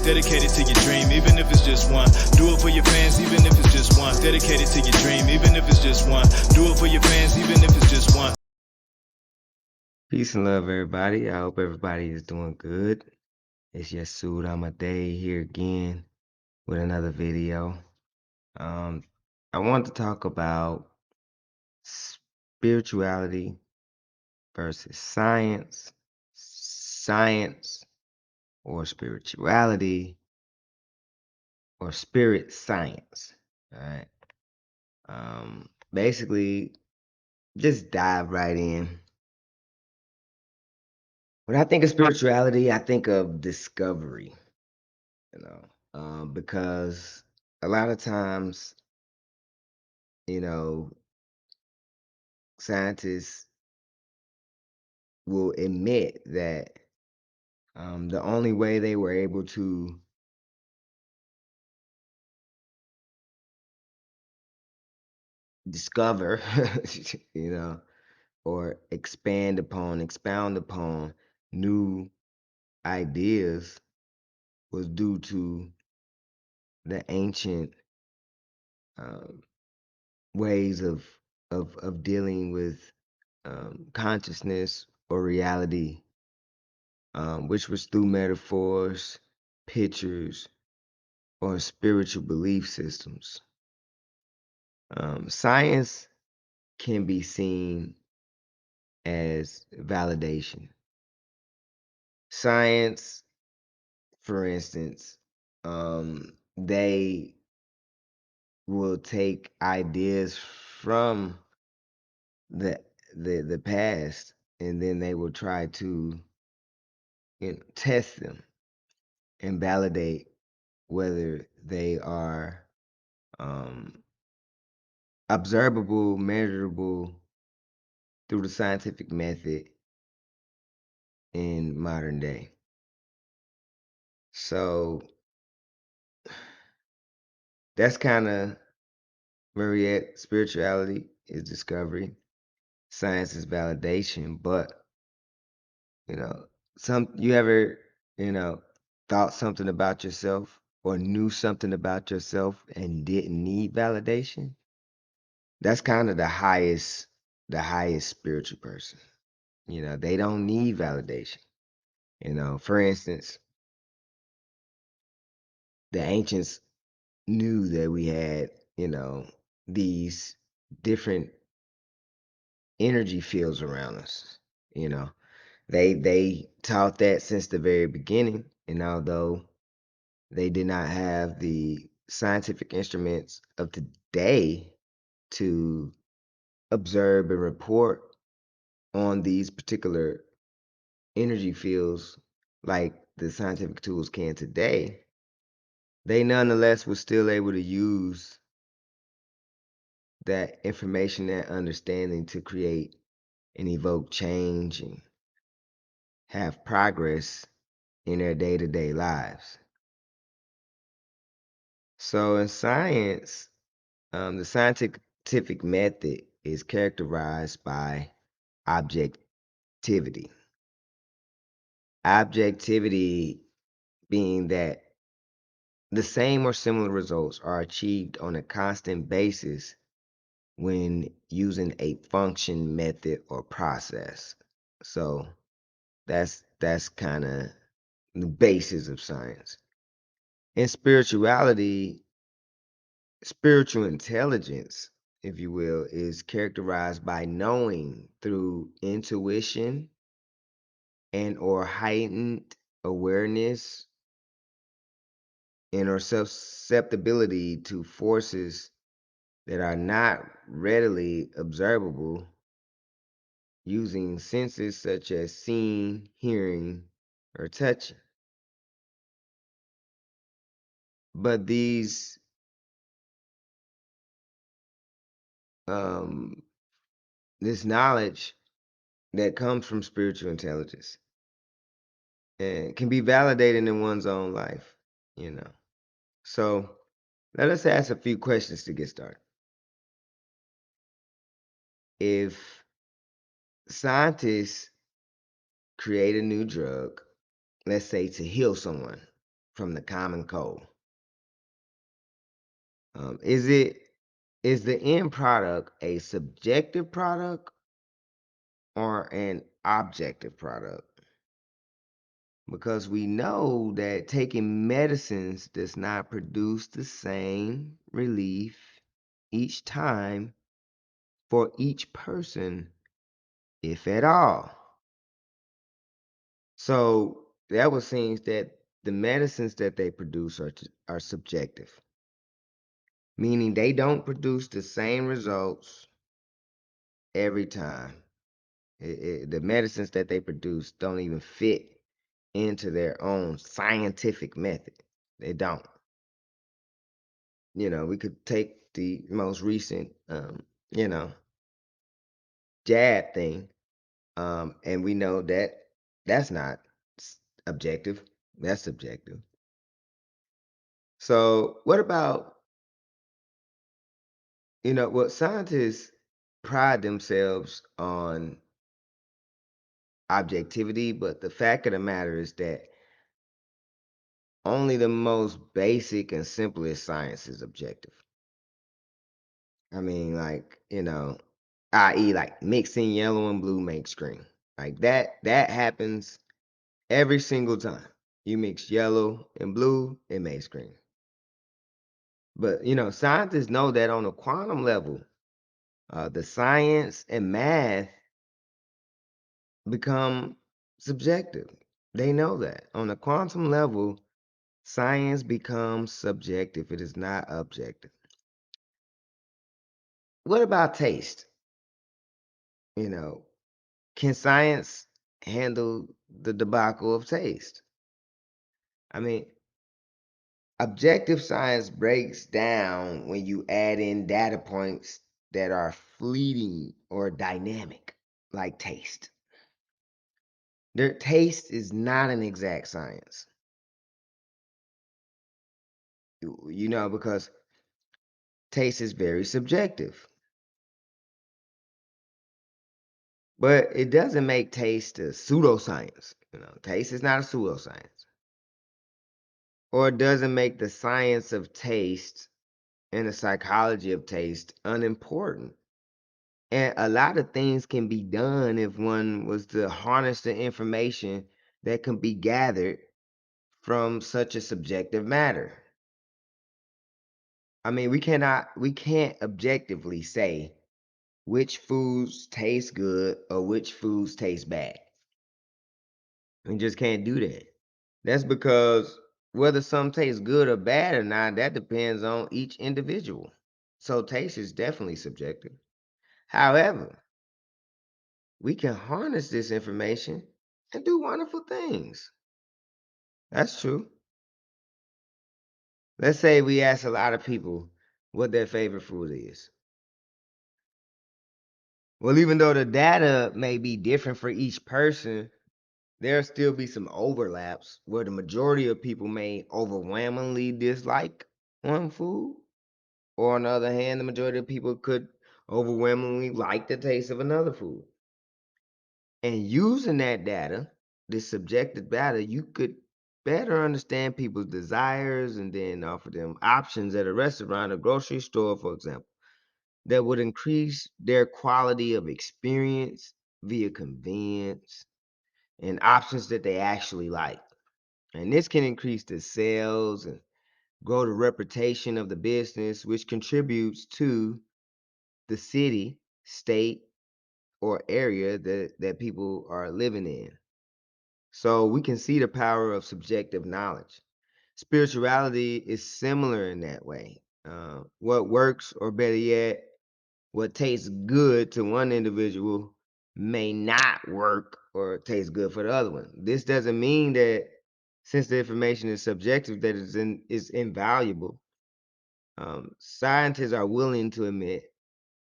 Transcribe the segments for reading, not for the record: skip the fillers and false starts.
Dedicated to your dream, even if it's just one. Do it for your fans, even if it's just one. Dedicated to your dream, even if it's just one. Do it for your fans, even if it's just one. Peace and love, everybody. I hope everybody is doing good. It's Yasud Day here again with another video. I want to talk about spirituality versus science, science or spirituality or spirit science. All right. Basically, just dive right in. When I think of spirituality, I think of discovery. Because a lot of times, you know, scientists will admit that the only way they were able to discover, you know, or expound upon new ideas was due to the ancient um, ways of dealing with consciousness or reality, which was through metaphors, pictures, or spiritual belief systems. Science can be seen as validation. Science, for instance, they will take ideas from the the past, and then they will try to test them and validate whether they are um, observable, measurable through the scientific method in modern day. So that's kind of where we at. Spirituality is discovery, science is validation. But you know, you ever thought something about yourself or knew something about yourself and didn't need validation? That's kind of the highest spiritual person. They don't need validation. For instance, the ancients knew that we had, these different energy fields around us. You know, they taught that since the very beginning, and although they did not have the scientific instruments of today to observe and report on these particular energy fields like the scientific tools can today, they nonetheless were still able to use that information, that understanding to create and evoke change and have progress in their day-to-day lives. So in science, the scientific method is characterized by objectivity. Objectivity being that the same or similar results are achieved on a constant basis when using a function, method, or process. So that's kind of the basis of science. In spirituality, spiritual intelligence, if you will, is characterized by knowing through intuition and or heightened awareness and or susceptibility to forces that are not readily observable using senses such as seeing, hearing, or touching. But um, this knowledge that comes from spiritual intelligence and can be validated in one's own life, you know. So let us ask a few questions to get started. If scientists create a new drug, let's say to heal someone, from the common cold. Is the end product a subjective product or an objective product? Because we know that taking medicines does not produce the same relief each time for each person, if at all. So that would seem that the medicines that they produce are subjective, meaning they don't produce the same results every time. The medicines that they produce don't even fit into their own scientific method. They don't. We could take the most recent, you know, jab thing, and we know that that's not objective. That's subjective. So, what about, what scientists pride themselves on objectivity, but the fact of the matter is that only the most basic and simplest science is objective. I mean, like, i.e., like mixing yellow and blue makes green. Like that happens every single time. You mix yellow and blue, it makes green. But scientists know that on a quantum level, the science and math become subjective. They know that. On a quantum level, science becomes subjective. It is not objective. What about taste? You know, can science handle the debacle of taste? I mean, objective science breaks down when you add in data points that are fleeting or dynamic, like taste. Their taste is not an exact science, because taste is very subjective. But it doesn't make taste a pseudoscience. Taste is not a pseudoscience. Or it doesn't make the science of taste and the psychology of taste unimportant. And a lot of things can be done if one was to harness the information that can be gathered from such a subjective matter. I mean, we can't objectively say which foods taste good or which foods taste bad. We just can't do that. That's because whether some tastes good or bad or not, that depends on each individual. So taste is definitely subjective. However, we can harness this information and do wonderful things. That's true. Let's say we ask a lot of people what their favorite food is. Well, even though the data may be different for each person, there'll still be some overlaps where the majority of people may overwhelmingly dislike one food, or on the other hand, the majority of people could overwhelmingly like the taste of another food. And using that data, this subjective data, you could better understand people's desires and then offer them options at a restaurant or grocery store, for example, that would increase their quality of experience via convenience and options that they actually like. And this can increase the sales and grow the reputation of the business, which contributes to the city, state, or area that people are living in. So we can see the power of subjective knowledge. Spirituality is similar in that way. What works, or better yet, what tastes good to one individual may not work or taste good for the other one. This doesn't mean that since the information is subjective that is invaluable. Scientists are willing to admit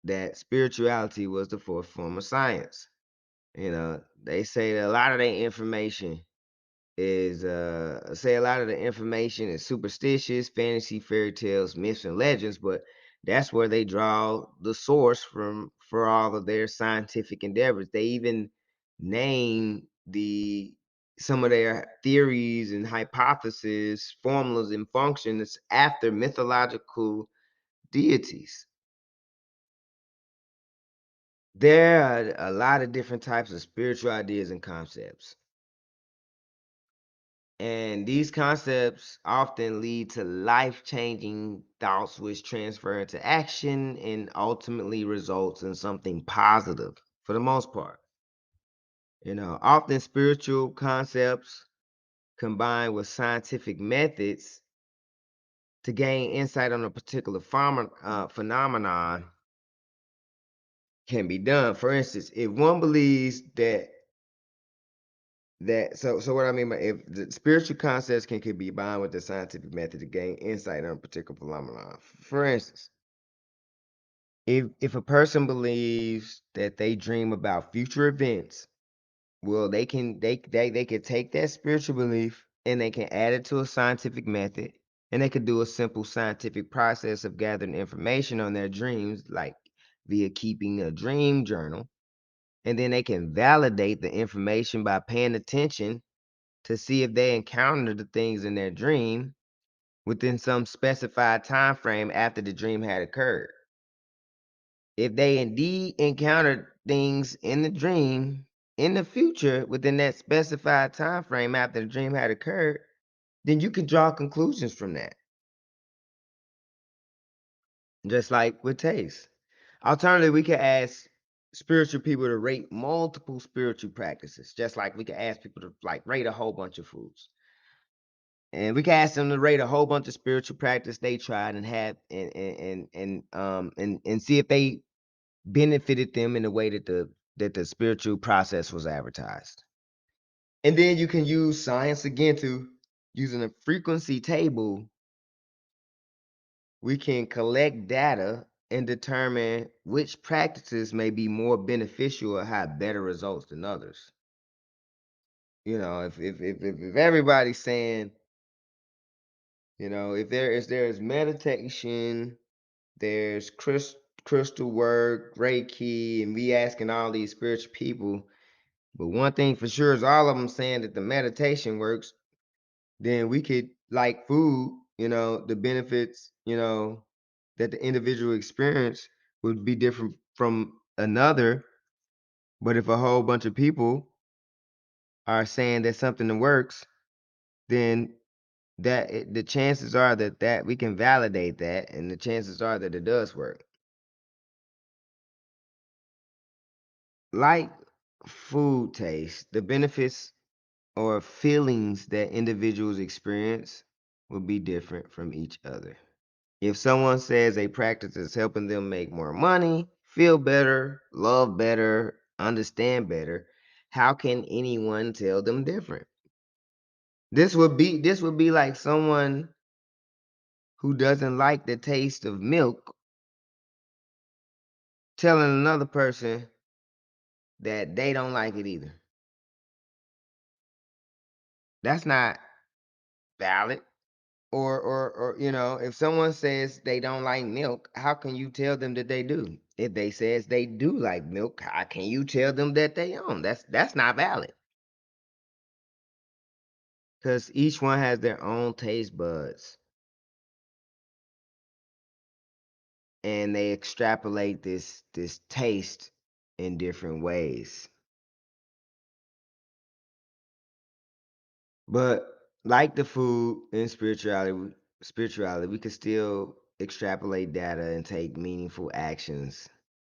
that spirituality was the fourth form of science. They say that a lot of their information is superstitious, fantasy, fairy tales, myths, and legends, but that's where they draw the source from for all of their scientific endeavors. They even name the some of their theories and hypotheses, formulas, and functions after mythological deities. There are a lot of different types of spiritual ideas and concepts. And these concepts often lead to life-changing thoughts which transfer into action and ultimately results in something positive for the most part. Often spiritual concepts combined with scientific methods to gain insight on a particular phenomenon can be done. For instance, if one believes so what I mean by if the spiritual concepts can be combined with the scientific method to gain insight on a particular phenomenon. For instance, if a person believes that they dream about future events, well, they can take that spiritual belief and they can add it to a scientific method, and they could do a simple scientific process of gathering information on their dreams, like via keeping a dream journal. And then they can validate the information by paying attention to see if they encounter the things in their dream within some specified time frame after the dream had occurred. If they indeed encountered things in the dream in the future within that specified time frame after the dream had occurred, then you can draw conclusions from that. Just like with taste. Alternatively, we could ask spiritual people to rate multiple spiritual practices, just like we could ask people to like rate a whole bunch of foods. And we can ask them to rate a whole bunch of spiritual practice they tried and had and see if they benefited them in the way that the spiritual process was advertised. And then you can use science again to using a frequency table, we can collect data and determine which practices may be more beneficial or have better results than others. If everybody's saying, if there's meditation, there's crystal work, Reiki, and we asking all these spiritual people, but one thing for sure is all of them saying that the meditation works, then we could like food, the benefits, that the individual experience would be different from another. But if a whole bunch of people are saying that something that works, then the chances are that we can validate that, and the chances are that it does work. Like food taste, the benefits or feelings that individuals experience will be different from each other. If someone says a practice is helping them make more money, feel better, love better, understand better, how can anyone tell them different? This would be like someone who doesn't like the taste of milk telling another person that they don't like it either. That's not valid. Or if someone says they don't like milk, how can you tell them that they do? If they says they do like milk, how can you tell them that they don't? That's not valid, because each one has their own taste buds and they extrapolate this taste in different ways. But like the food and spirituality, we could still extrapolate data and take meaningful actions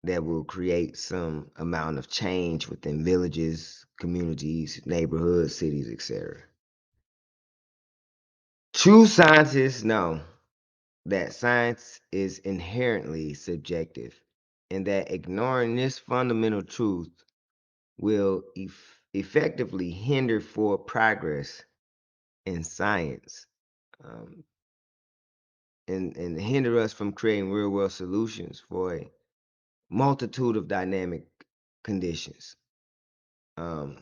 that will create some amount of change within villages, communities, neighborhoods, cities, etc. True scientists know that science is inherently subjective and that ignoring this fundamental truth will effectively hinder for progress in science, um, and hinder us from creating real world solutions for a multitude of dynamic conditions. Um,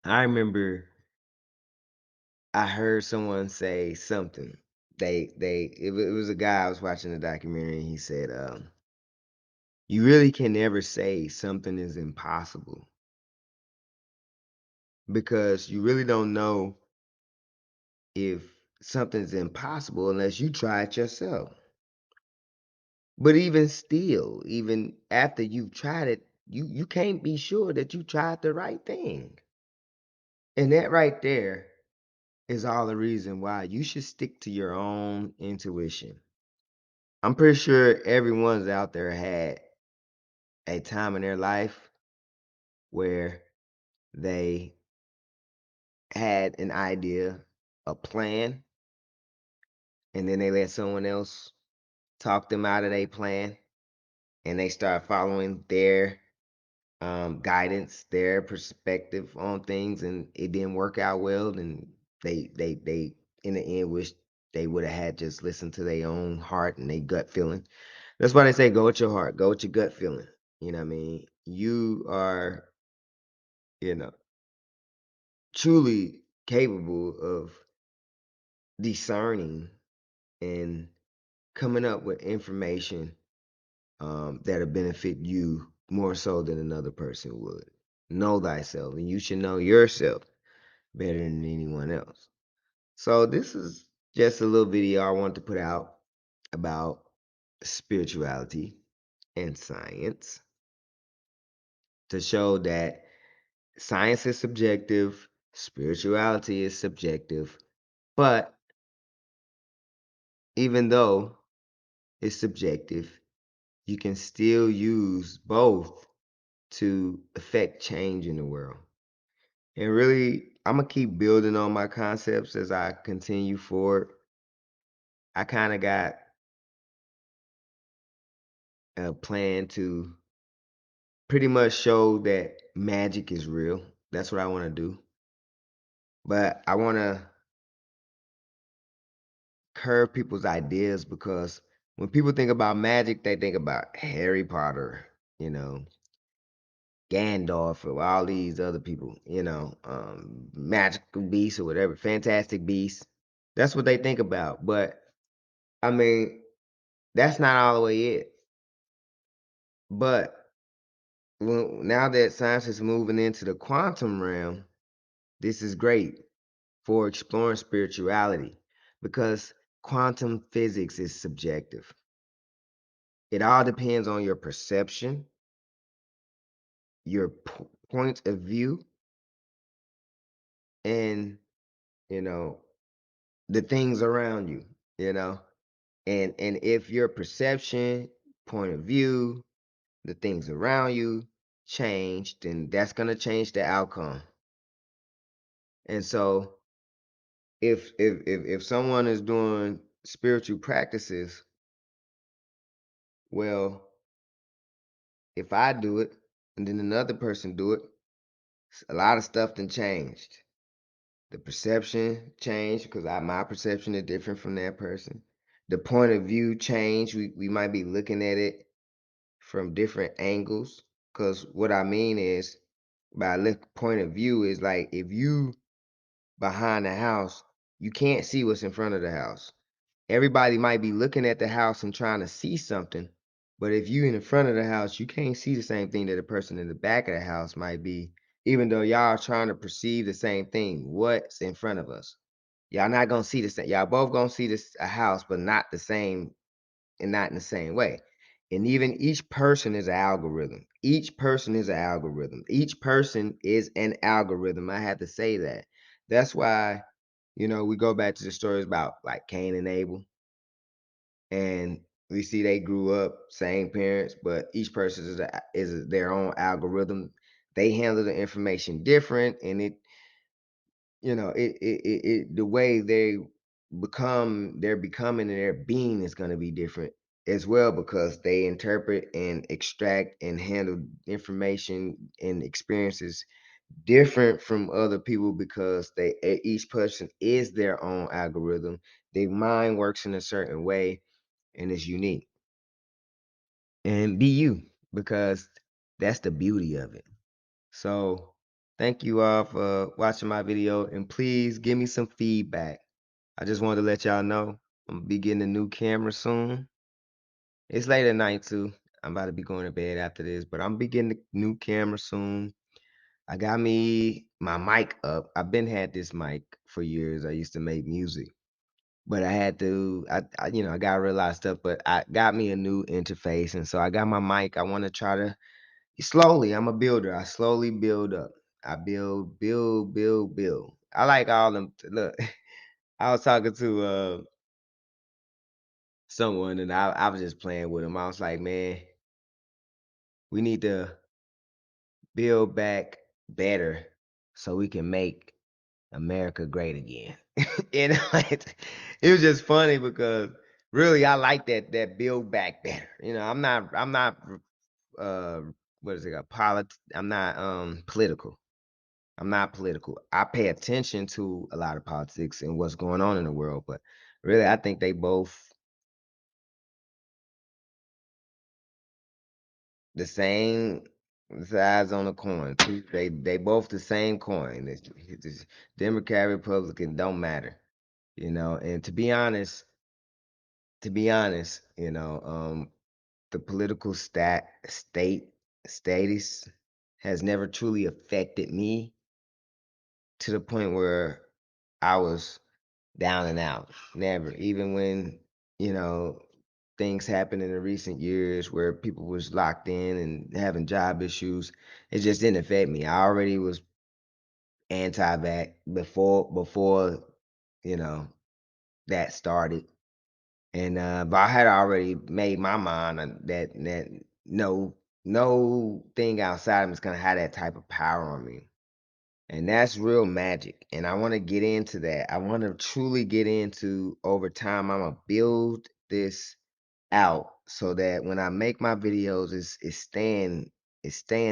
I remember I heard someone say something. It was a guy I was watching a documentary, and he said, "You really can never say something is impossible because you really don't know if something's impossible unless you try it yourself. But even still, even after you've tried it, you can't be sure that you tried the right thing. And that right there is all the reason why you should stick to your own intuition. I'm pretty sure everyone's out there had a time in their life where they had an idea, a plan, and then they let someone else talk them out of their plan, and they start following their guidance, their perspective on things, and it didn't work out well. And they in the end wish they would have had just listened to their own heart and their gut feeling. That's why they say go with your heart, go with your gut feeling. You know what I mean? You are, you know, truly capable of discerning and coming up with information that'll benefit you more so than another person would. Know thyself, and you should know yourself better than anyone else. So this is just a little video I want to put out about spirituality and science to show that science is subjective, spirituality is subjective, but even though it's subjective, you can still use both to affect change in the world. And really, I'm gonna keep building on my concepts as I continue forward. I kind of got a plan to pretty much show that magic is real. That's what I want to do. But I want to curve people's ideas because when people think about magic, they think about Harry Potter, you know, Gandalf, or all these other people, magical beasts or whatever, fantastic beasts. That's what they think about. But I mean, that's not all the way it. But now that science is moving into the quantum realm, this is great for exploring spirituality because quantum physics is subjective. It all depends on your perception, your point of view, and you know the things around you. You know, and if your perception, point of view, the things around you change, then that's gonna change the outcome. And so if someone is doing spiritual practices, well, if I do it and then another person do it, a lot of stuff done changed. The perception changed because my perception is different from that person. The point of view changed. We might be looking at it from different angles. Because what I mean is, by point of view is like if you behind the house, you can't see what's in front of the house. Everybody might be looking at the house and trying to see something, but if you in the front of the house, you can't see the same thing that the person in the back of the house might be, even though y'all are trying to perceive the same thing. What's in front of us? Y'all not gonna see the same. Y'all both gonna see this a house, but not the same and not in the same way. And even each person is an algorithm. Each person is an algorithm. Each person is an algorithm. I have to say that. That's why, we go back to the stories about like Cain and Abel, and we see they grew up same parents, but each person is their own algorithm. They handle the information different, and the way they're becoming and their being is going to be different as well because they interpret and extract and handle information and experiences different from other people because each person is their own algorithm. Their mind works in a certain way and it's unique. And be you, because that's the beauty of it. So thank you all for watching my video, and please give me some feedback. I just wanted to let y'all know I'm gonna be getting a new camera soon. It's late at night too. I'm about to be going to bed after this, but I'm gonna be getting a new camera soon. I got me my mic up. I've been had this mic for years. I used to make music, but I had to, I got rid of a lot of stuff, but I got me a new interface. And so I got my mic. I want to try to slowly, I'm a builder. I slowly build up. I build. I like all them. Look, I was talking to someone and I was just playing with him. I was like, man, we need to build back better so we can make America great again. It was just funny because really I like that build back better. I'm not uh what is it called? I'm not political. I'm not political. I pay attention to a lot of politics and what's going on in the world, but really I think they both the same sides on the coin. They both the same coin. It's Democrat, Republican don't matter, And to be honest, the political status has never truly affected me to the point where I was down and out. Never. Even when, you know, things happened in the recent years where people was locked in and having job issues, it just didn't affect me. I already was anti-vax before, you know, that started. And but I had already made my mind that no thing outside of me is gonna have that type of power on me. And that's real magic. And I want to get into that. I want to truly get into over time. I'm gonna build this out so that when I make my videos, it's staying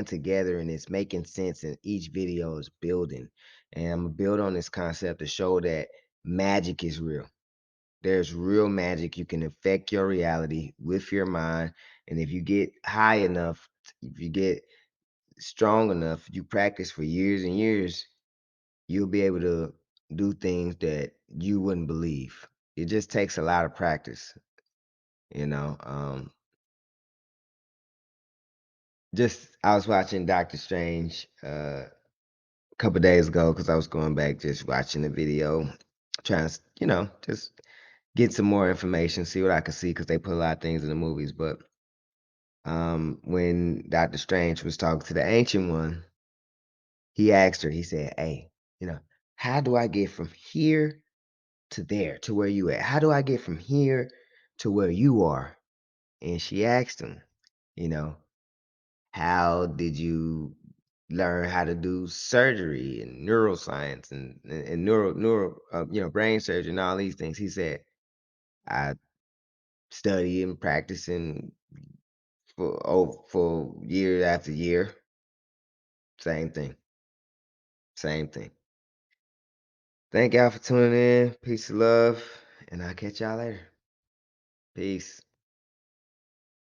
together and it's making sense and each video is building. And I'm gonna build on this concept to show that magic is real. There's real magic. You can affect your reality with your mind. And if you get high enough, if you get strong enough, you practice for years and years, you'll be able to do things that you wouldn't believe. It just takes a lot of practice, you know. Just I was watching Doctor Strange a couple days ago because I was going back just watching the video, trying to, just get some more information, see what I could see because they put a lot of things in the movies. But when Doctor Strange was talking to the Ancient One, he asked her, he said, "Hey, how do I get from here to there, to where you at? How do I get from here to where you are?" And she asked him, you know, how did you learn how to do surgery and neuroscience and brain surgery and all these things? He said, I study and practicing for year after year. Same thing. Same thing. Thank y'all for tuning in. Peace and love. And I'll catch y'all later. Peace.